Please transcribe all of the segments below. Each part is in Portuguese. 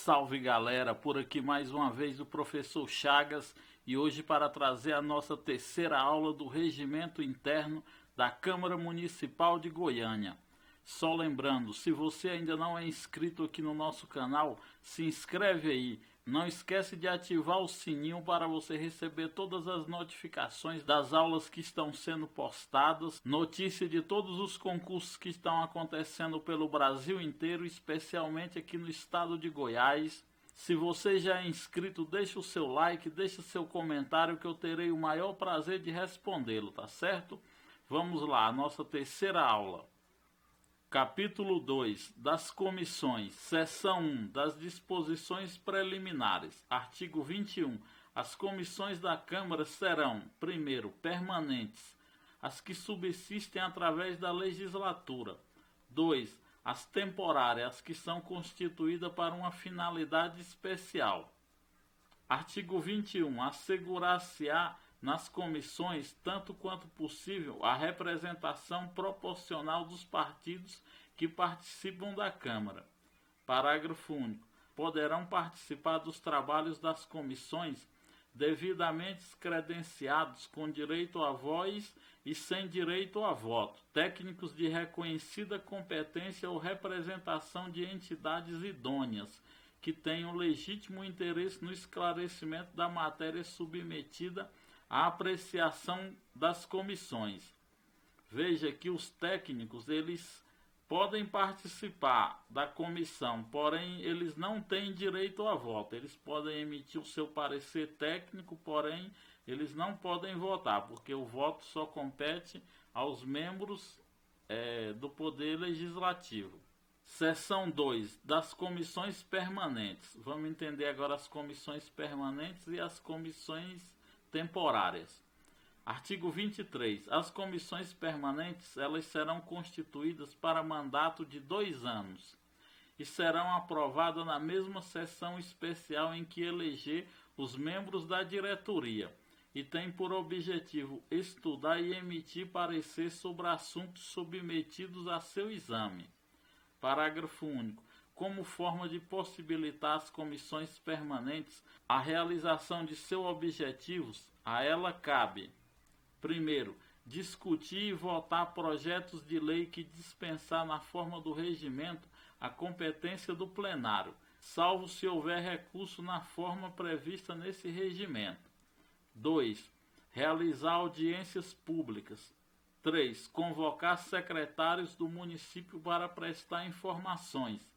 Salve galera, por aqui mais uma vez o professor Chagas e hoje para trazer a nossa terceira aula do Regimento Interno da Câmara Municipal de Goiânia. Só lembrando, se você ainda não é inscrito aqui no nosso canal, se inscreve aí. Não esquece de ativar o sininho para você receber todas as notificações das aulas que estão sendo postadas, notícia de todos os concursos que estão acontecendo pelo Brasil inteiro, especialmente aqui no estado de Goiás. Se você já é inscrito, deixa o seu like, deixa seu comentário que eu terei o maior prazer de respondê-lo, tá certo? Vamos lá, a nossa terceira aula. Capítulo 2 das comissões, seção 1 das disposições preliminares, artigo 21. As comissões da Câmara serão, primeiro, permanentes, as que subsistem através da legislatura. 2. As temporárias, as que são constituídas para uma finalidade especial. Artigo 21. Assegurar-se-á nas comissões, tanto quanto possível, a representação proporcional dos partidos que participam da Câmara. Parágrafo único. Poderão participar dos trabalhos das comissões devidamente credenciados com direito a voz e sem direito a voto, técnicos de reconhecida competência ou representação de entidades idôneas, que tenham legítimo interesse no esclarecimento da matéria submetida a apreciação das comissões. Veja que os técnicos, eles podem participar da comissão, porém eles não têm direito a voto. Eles podem emitir o seu parecer técnico, porém eles não podem votar, porque o voto só compete aos membros do Poder Legislativo. Seção 2 das comissões permanentes. Vamos entender agora as comissões permanentes e as comissões temporárias. Artigo 23. As comissões permanentes, elas serão constituídas para mandato de 2 anos e serão aprovadas na mesma sessão especial em que eleger os membros da diretoria e tem por objetivo estudar e emitir parecer sobre assuntos submetidos a seu exame. Parágrafo único. Como forma de possibilitar às comissões permanentes a realização de seus objetivos, a ela cabe: primeiro, discutir e votar projetos de lei que dispensar na forma do regimento a competência do plenário, salvo se houver recurso na forma prevista nesse regimento. 2. Realizar audiências públicas. 3. Convocar secretários do município para prestar informações.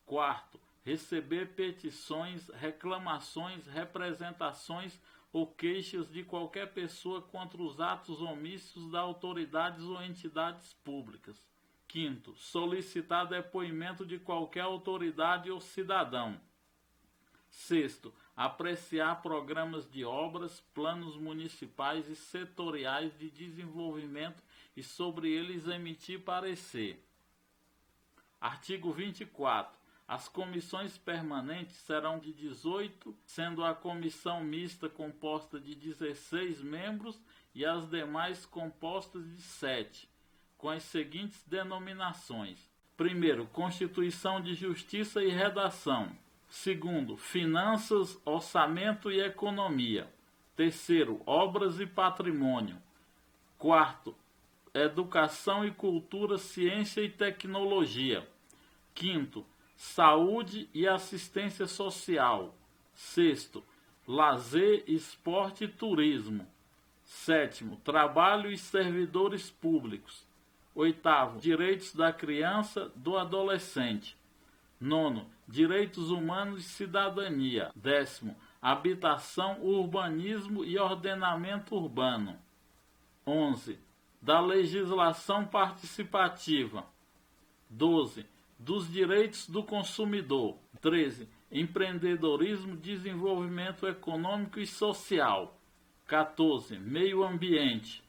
4. Receber petições, reclamações, representações ou queixas de qualquer pessoa contra os atos omíscios das autoridades ou entidades públicas. 5. Solicitar depoimento de qualquer autoridade ou cidadão. 6. Apreciar programas de obras, planos municipais e setoriais de desenvolvimento e sobre eles emitir parecer. Artigo 24. As comissões permanentes serão de 18, sendo a comissão mista composta de 16 membros e as demais compostas de 7, com as seguintes denominações: primeiro, Constituição de Justiça e Redação. Segundo, Finanças, Orçamento e Economia. Terceiro, Obras e Patrimônio. Quarto, Educação e Cultura, Ciência e Tecnologia. Quinto, Saúde e Assistência Social. Sexto, Lazer, Esporte e Turismo. Sétimo, Trabalho e Servidores Públicos. Oitavo, Direitos da Criança, do Adolescente. Nono, Direitos Humanos e Cidadania. 10º, Habitação, Urbanismo e Ordenamento Urbano. 11, da Legislação Participativa. 12, dos Direitos do Consumidor. 13, Empreendedorismo, Desenvolvimento Econômico e Social. 14, Meio Ambiente.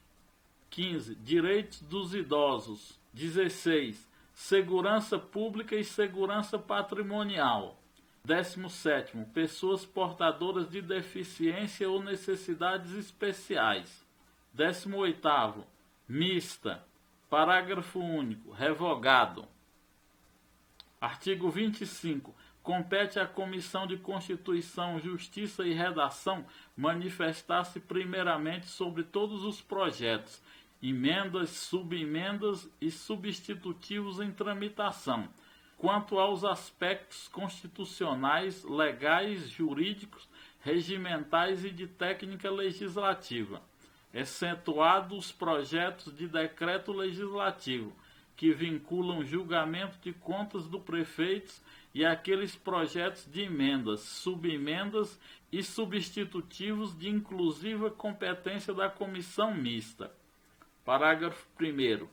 15, Direitos dos Idosos. 16, Segurança Pública e Segurança Patrimonial. 17º, Pessoas portadoras de deficiência ou necessidades especiais. 18º, Mista. Parágrafo único. Revogado. Artigo 25. compete à Comissão de Constituição, Justiça e Redação manifestar-se primeiramente sobre todos os projetos, emendas, subemendas e substitutivos em tramitação, quanto aos aspectos constitucionais, legais, jurídicos, regimentais e de técnica legislativa, excetuados os projetos de decreto legislativo, que vinculam julgamento de contas do prefeito e aqueles projetos de emendas, subemendas e substitutivos de inclusiva competência da comissão mista. Parágrafo 1º.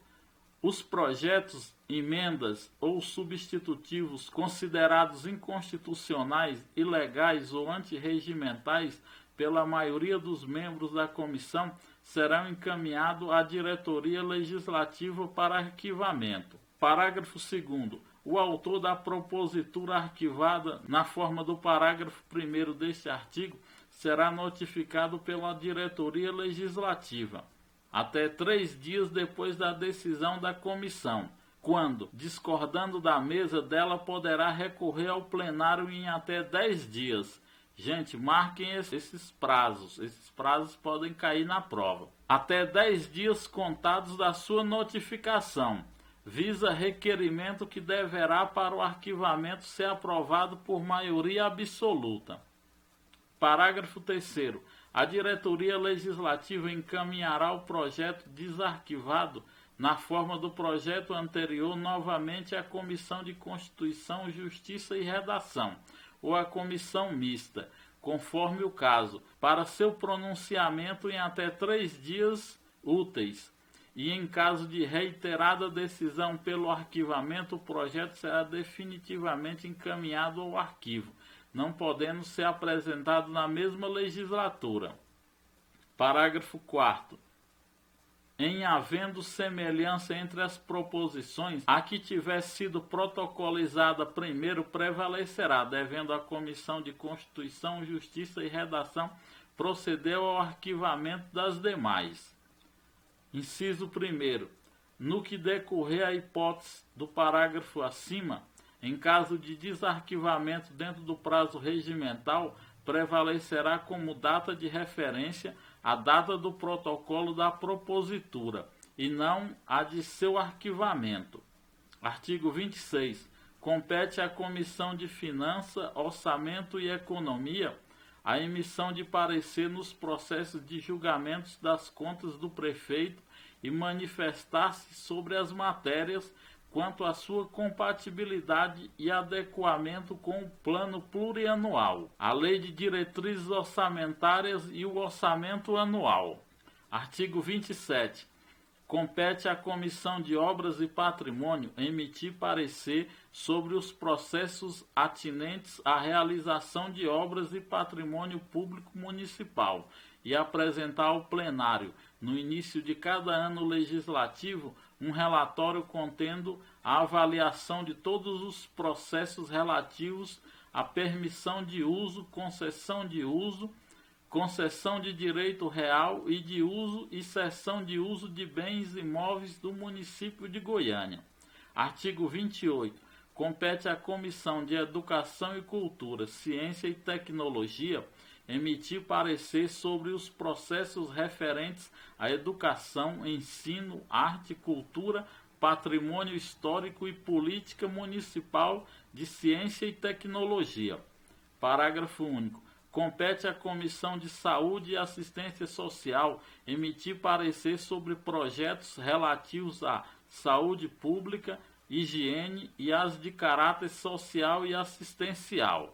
Os projetos, emendas ou substitutivos considerados inconstitucionais, ilegais ou antirregimentais pela maioria dos membros da comissão serão encaminhados à diretoria legislativa para arquivamento. Parágrafo 2º. O autor da propositura arquivada na forma do parágrafo 1º deste artigo será notificado pela diretoria legislativa até 3 dias depois da decisão da comissão, quando, discordando da mesa dela, poderá recorrer ao plenário em até 10 dias. Gente, marquem esses prazos podem cair na prova. Até 10 dias contados da sua notificação, visa requerimento que deverá para o arquivamento ser aprovado por maioria absoluta. Parágrafo 3º. A diretoria legislativa encaminhará o projeto desarquivado na forma do projeto anterior novamente à Comissão de Constituição, Justiça e Redação, ou à comissão mista, conforme o caso, para seu pronunciamento em até 3 dias úteis. E em caso de reiterada decisão pelo arquivamento, o projeto será definitivamente encaminhado ao arquivo, não podendo ser apresentado na mesma legislatura. Parágrafo 4º. Em havendo semelhança entre as proposições, a que tiver sido protocolizada primeiro prevalecerá, devendo a Comissão de Constituição, Justiça e Redação proceder ao arquivamento das demais. Inciso 1º. No que decorrer a hipótese do parágrafo acima, em caso de desarquivamento dentro do prazo regimental, prevalecerá como data de referência a data do protocolo da propositura, e não a de seu arquivamento. Artigo 26. Compete à Comissão de Finanças, Orçamento e Economia a emissão de parecer nos processos de julgamentos das contas do prefeito e manifestar-se sobre as matérias quanto à sua compatibilidade e adequamento com o plano plurianual, a lei de diretrizes orçamentárias e o orçamento anual. Artigo 27. Compete à Comissão de Obras e Patrimônio emitir parecer sobre os processos atinentes à realização de obras e patrimônio público municipal e apresentar ao plenário, no início de cada ano legislativo, um relatório contendo a avaliação de todos os processos relativos à permissão de uso, concessão de direito real e de uso e cessão de uso de bens imóveis do município de Goiânia. Artigo 28. Compete à Comissão de Educação e Cultura, Ciência e Tecnologia emitir parecer sobre os processos referentes à educação, ensino, arte, cultura, patrimônio histórico e política municipal de ciência e tecnologia. Parágrafo único. Compete à Comissão de Saúde e Assistência Social emitir parecer sobre projetos relativos à saúde pública, higiene e as de caráter social e assistencial.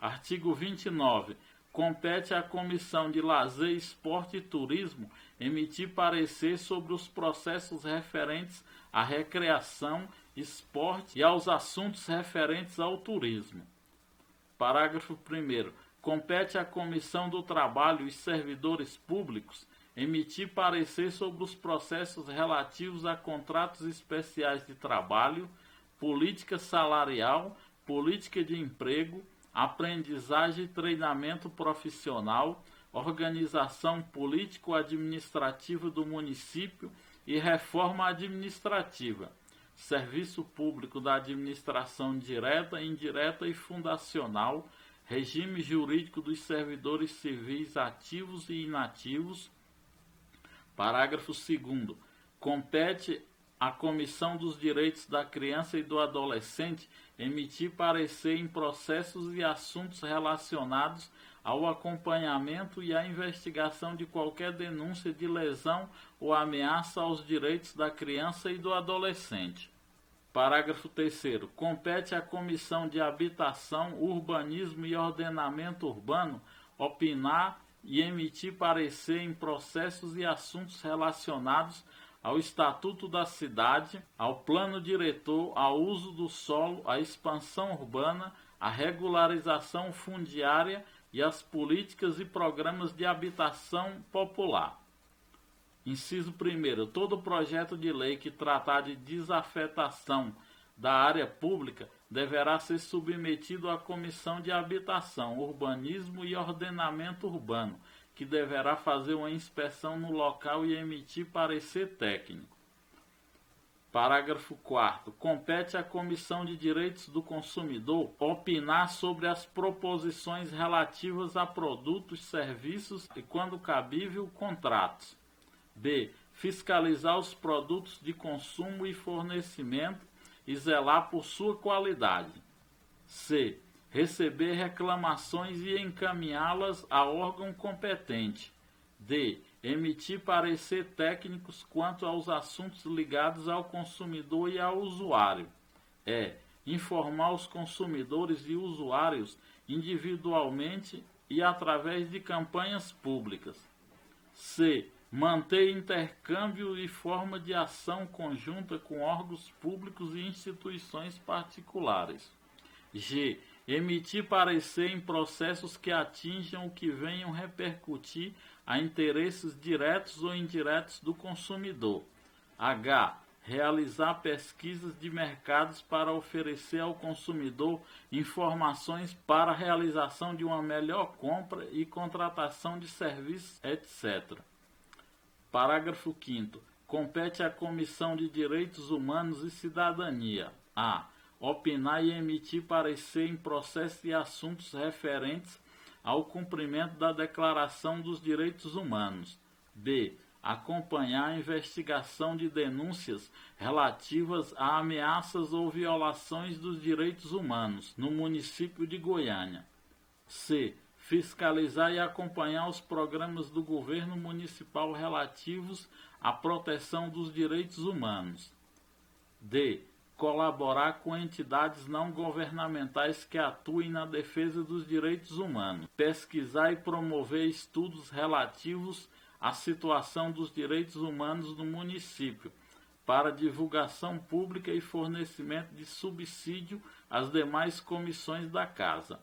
Artigo 29. Compete à Comissão de Lazer, Esporte e Turismo emitir parecer sobre os processos referentes à recreação, esporte e aos assuntos referentes ao turismo. Parágrafo 1º. Compete à Comissão do Trabalho e Servidores Públicos emitir parecer sobre os processos relativos a contratos especiais de trabalho, política salarial, política de emprego, aprendizagem e treinamento profissional, organização político-administrativa do município e reforma administrativa, serviço público da administração direta, indireta e fundacional, regime jurídico dos servidores civis ativos e inativos. Parágrafo 2º. Compete à Comissão dos Direitos da Criança e do Adolescente emitir parecer em processos e assuntos relacionados ao acompanhamento e à investigação de qualquer denúncia de lesão ou ameaça aos direitos da criança e do adolescente. Parágrafo 3º. Compete à Comissão de Habitação, Urbanismo e Ordenamento Urbano opinar e emitir parecer em processos e assuntos relacionados ao Estatuto da Cidade, ao Plano Diretor, ao uso do solo, à expansão urbana, à regularização fundiária e às políticas e programas de habitação popular. Inciso 1º. Todo projeto de lei que tratar de desafetação da área pública deverá ser submetido à Comissão de Habitação, Urbanismo e Ordenamento Urbano, que deverá fazer uma inspeção no local e emitir parecer técnico. Parágrafo 4º. Compete à Comissão de Direitos do Consumidor opinar sobre as proposições relativas a produtos, serviços e, quando cabível, contratos. B. Fiscalizar os produtos de consumo e fornecimento e zelar por sua qualidade. C. Receber reclamações e encaminhá-las a órgão competente. D. Emitir parecer técnicos quanto aos assuntos ligados ao consumidor e ao usuário. E. Informar os consumidores e usuários individualmente e através de campanhas públicas. C. Manter intercâmbio e forma de ação conjunta com órgãos públicos e instituições particulares. G. Emitir parecer em processos que atinjam ou que venham repercutir a interesses diretos ou indiretos do consumidor. H. Realizar pesquisas de mercados para oferecer ao consumidor informações para a realização de uma melhor compra e contratação de serviços, etc. Parágrafo 5º. Compete à Comissão de Direitos Humanos e Cidadania a. Opinar e emitir parecer em processos e assuntos referentes ao cumprimento da Declaração dos Direitos Humanos. B. Acompanhar a investigação de denúncias relativas a ameaças ou violações dos direitos humanos no município de Goiânia. C. Fiscalizar e acompanhar os programas do governo municipal relativos à proteção dos direitos humanos. D. Colaborar com entidades não governamentais que atuem na defesa dos direitos humanos. Pesquisar e promover estudos relativos à situação dos direitos humanos no município, para divulgação pública e fornecimento de subsídio às demais comissões da Casa.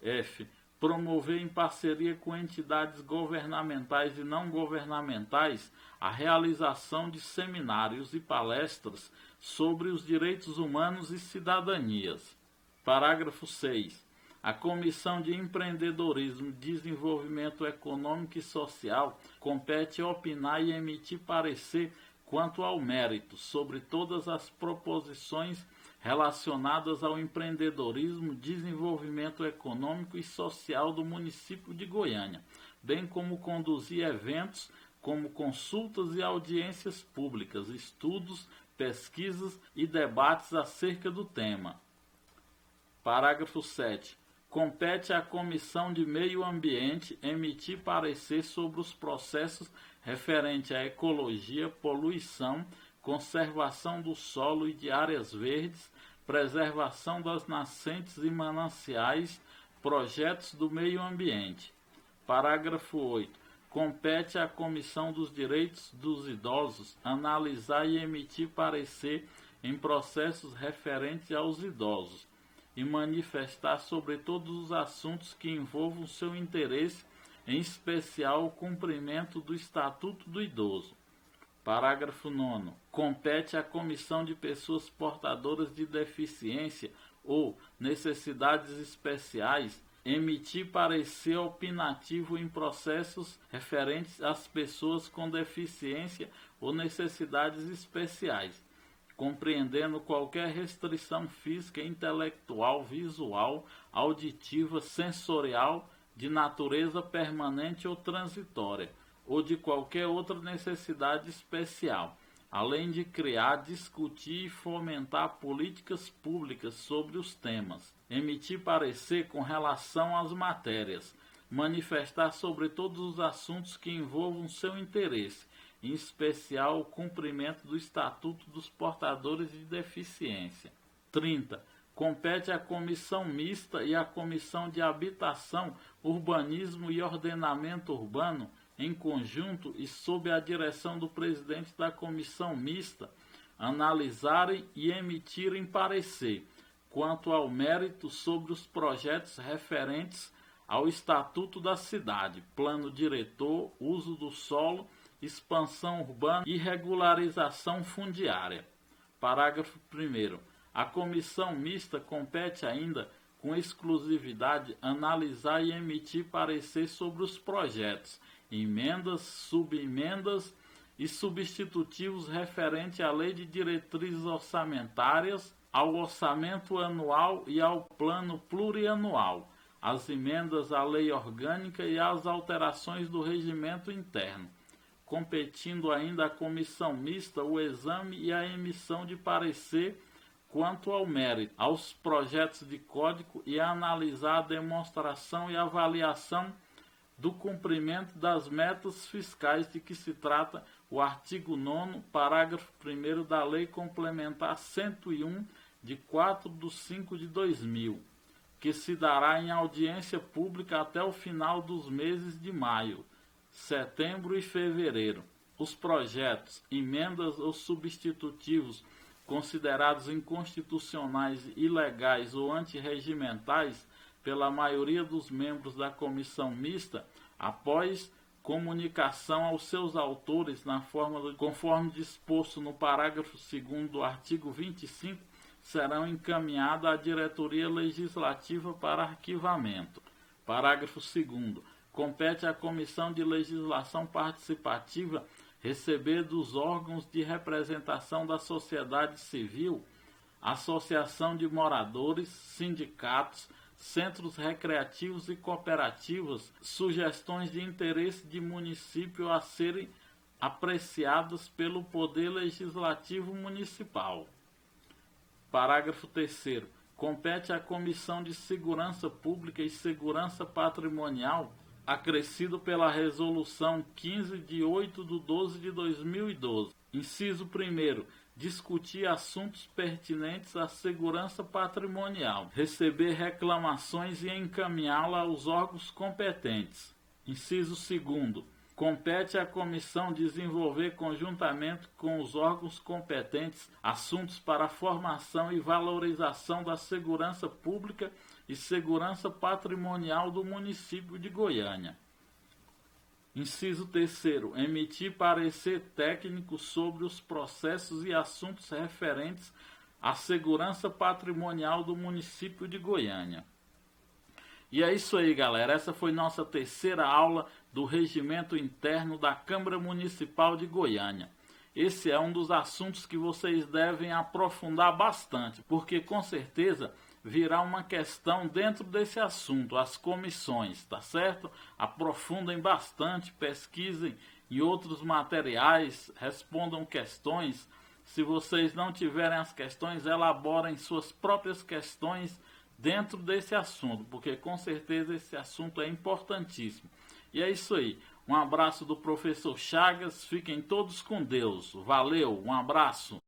F. Promover em parceria com entidades governamentais e não governamentais a realização de seminários e palestras sobre os direitos humanos e cidadanias. Parágrafo 6. A Comissão de Empreendedorismo, Desenvolvimento Econômico e Social compete opinar e emitir parecer quanto ao mérito sobre todas as proposições relacionadas ao empreendedorismo, desenvolvimento econômico e social do município de Goiânia, bem como conduzir eventos como consultas e audiências públicas, estudos, pesquisas e debates acerca do tema. Parágrafo 7. Compete à Comissão de Meio Ambiente emitir parecer sobre os processos referentes à ecologia, poluição, conservação do solo e de áreas verdes, preservação das nascentes e mananciais, projetos do meio ambiente. Parágrafo 8. Compete à Comissão dos Direitos dos Idosos analisar e emitir parecer em processos referentes aos idosos e manifestar sobre todos os assuntos que envolvam seu interesse, em especial o cumprimento do Estatuto do Idoso. Parágrafo 9º. Compete à Comissão de Pessoas Portadoras de Deficiência ou Necessidades Especiais emitir parecer opinativo em processos referentes às pessoas com deficiência ou necessidades especiais, compreendendo qualquer restrição física, intelectual, visual, auditiva, sensorial, de natureza permanente ou transitória, ou de qualquer outra necessidade especial, além de criar, discutir e fomentar políticas públicas sobre os temas, emitir parecer com relação às matérias, manifestar sobre todos os assuntos que envolvam seu interesse, em especial o cumprimento do Estatuto dos Portadores de Deficiência. 30. Compete à Comissão Mista e à Comissão de Habitação, Urbanismo e Ordenamento Urbano, em conjunto e sob a direção do presidente da Comissão Mista, analisarem e emitirem parecer quanto ao mérito sobre os projetos referentes ao Estatuto da Cidade, Plano Diretor, Uso do Solo, Expansão Urbana e Regularização Fundiária. Parágrafo 1º. A Comissão Mista compete ainda, com exclusividade, analisar e emitir parecer sobre os projetos, emendas, subemendas e substitutivos referente à Lei de Diretrizes Orçamentárias, ao Orçamento Anual e ao Plano Plurianual, as emendas à Lei Orgânica e às alterações do Regimento Interno, competindo ainda à Comissão Mista o exame e a emissão de parecer quanto ao mérito, aos projetos de código e a analisar a demonstração e avaliação do cumprimento das metas fiscais de que se trata o artigo 9º, parágrafo 1º da Lei Complementar 101, de 4/5/2000, que se dará em audiência pública até o final dos meses de maio, setembro e fevereiro. Os projetos, emendas ou substitutivos considerados inconstitucionais, ilegais ou antirregimentais pela maioria dos membros da Comissão Mista, após comunicação aos seus autores conforme disposto no parágrafo 2º do artigo 25, serão encaminhados à Diretoria Legislativa para arquivamento. Parágrafo 2º. Compete à Comissão de Legislação Participativa receber dos órgãos de representação da sociedade civil, associação de moradores, sindicatos, centros recreativos e cooperativas, sugestões de interesse de município a serem apreciadas pelo Poder Legislativo Municipal. Parágrafo 3º. Compete à Comissão de Segurança Pública e Segurança Patrimonial, acrescido pela Resolução 15 de 8/12/2012. Inciso 1º. Discutir assuntos pertinentes à segurança patrimonial, receber reclamações e encaminhá-la aos órgãos competentes. Inciso 2º. Compete à comissão desenvolver conjuntamente com os órgãos competentes assuntos para a formação e valorização da segurança pública e segurança patrimonial do município de Goiânia. Inciso 3º. Emitir parecer técnico sobre os processos e assuntos referentes à segurança patrimonial do município de Goiânia. E é isso aí, galera. Essa foi nossa terceira aula do Regimento Interno da Câmara Municipal de Goiânia. Esse é um dos assuntos que vocês devem aprofundar bastante, porque com certeza virá uma questão dentro desse assunto, as comissões, tá certo? Aprofundem bastante, pesquisem em outros materiais, respondam questões. Se vocês não tiverem as questões, elaborem suas próprias questões dentro desse assunto, porque com certeza esse assunto é importantíssimo. E é isso aí. Um abraço do professor Chagas. Fiquem todos com Deus. Valeu, um abraço.